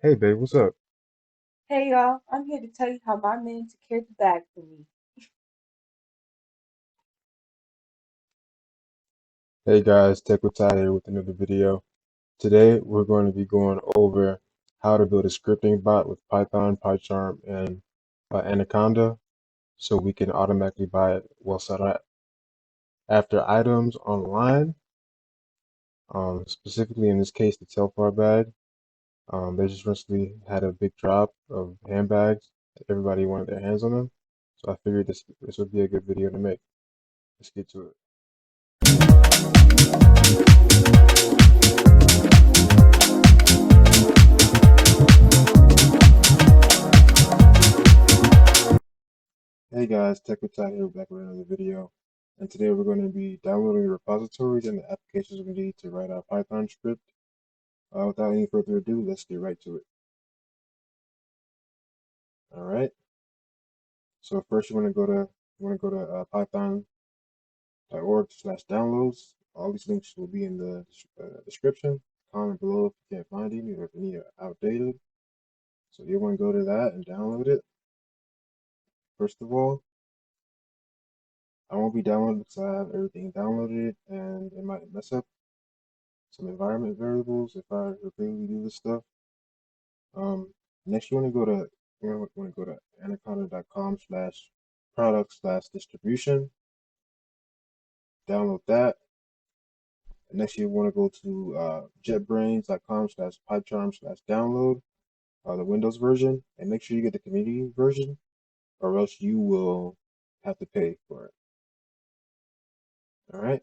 Hey babe, what's up? Hey y'all, I'm here to tell you how my man secured the bag for me. Hey guys, Tech with Ty here with another video. Today we're going to be going over how to build a scripting bot with Python, PyCharm, and Anaconda so we can automatically buy it well set up after items online. Specifically in this case, the Telfar bag. They just recently had a big drop of handbags. Everybody wanted their hands on them, so I figured this would be a good video to make. Let's get to it. Hey guys, Tech with Ty here back with another video. And today we're going to be downloading the repositories and the applications we need to write our Python script. Without any further ado, let's get right to it. All right. So first you want to go to python.org/downloads. All these links will be in the description. Comment below if you can't find any or if any are outdated. So you want to go to that and download it. First of all, I won't be downloading because I have everything downloaded and it might mess up some environment variables if I repeatedly do this stuff. Next you want to go to anaconda.com/product/distribution. Download that. And next you want to go to jetbrains.com/pycharm/download, the Windows version, and make sure you get the community version, or else you will have to pay for it. All right.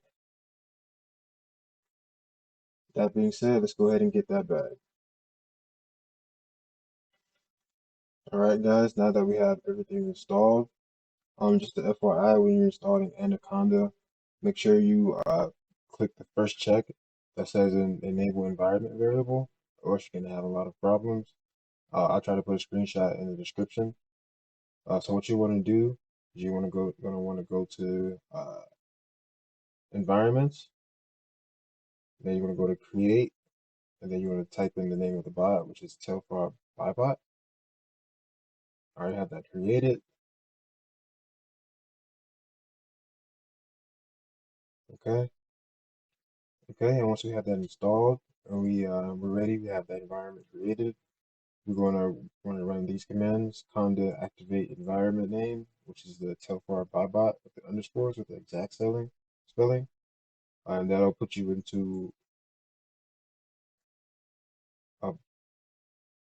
That being said, let's go ahead and get that bag. All right, guys. Now that we have everything installed, just the FYI, when you're installing Anaconda, make sure you click the first check that says enable environment variable, or else you're gonna have a lot of problems. I'll try to put a screenshot in the description. So what you want to do is gonna want to go to environments, then you want to go to create, and then you want to type in the name of the bot, which is Telfar bot. I already have that created. Okay. Okay, and once we have that installed and we're ready, we have that environment created. We're going to run these commands: conda activate environment name, which is the Telfar bot with the underscores with the exact spelling, and that'll put you into a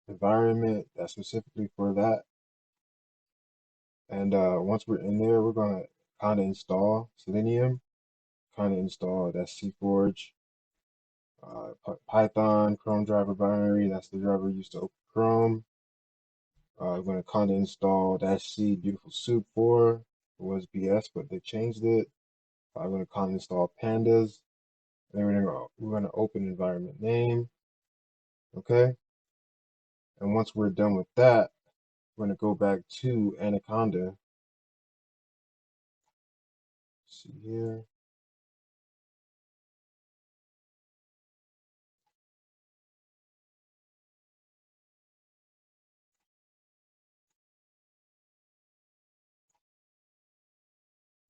environment that's specifically for that. And once we're in there, we're gonna kind of install Selenium, kind of install that CForge, Python, Chrome driver binary. That's the driver used to open Chrome. We're gonna kind of install -c beautiful soup for. It was BS, but they changed it. I'm gonna kind of install pandas. And then we're gonna open environment name. Okay. And once we're done with that, we're gonna go back to Anaconda. Let's see here.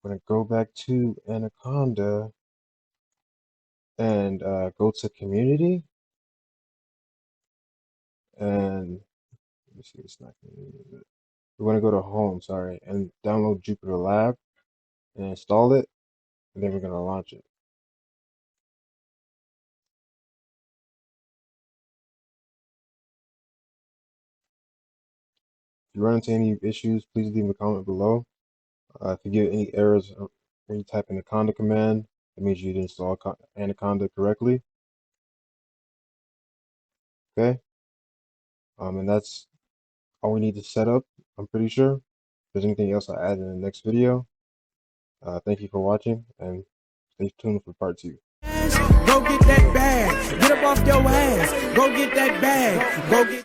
I'm gonna go back to Anaconda and go to community, and let me see, it's not community, is it? We're gonna go to home, sorry, and download Jupyter Lab and install it, and then we're gonna launch it. If you run into any issues, please leave a comment below. If you get any errors when you type in the conda command, it means you didn't install Anaconda correctly. Okay, and that's all we need to set up, I'm pretty sure. If there's anything else, I'll add in the next video. Thank you for watching, and stay tuned for part 2. Go get that bag. Get up off your ass. Go get that bag. Go get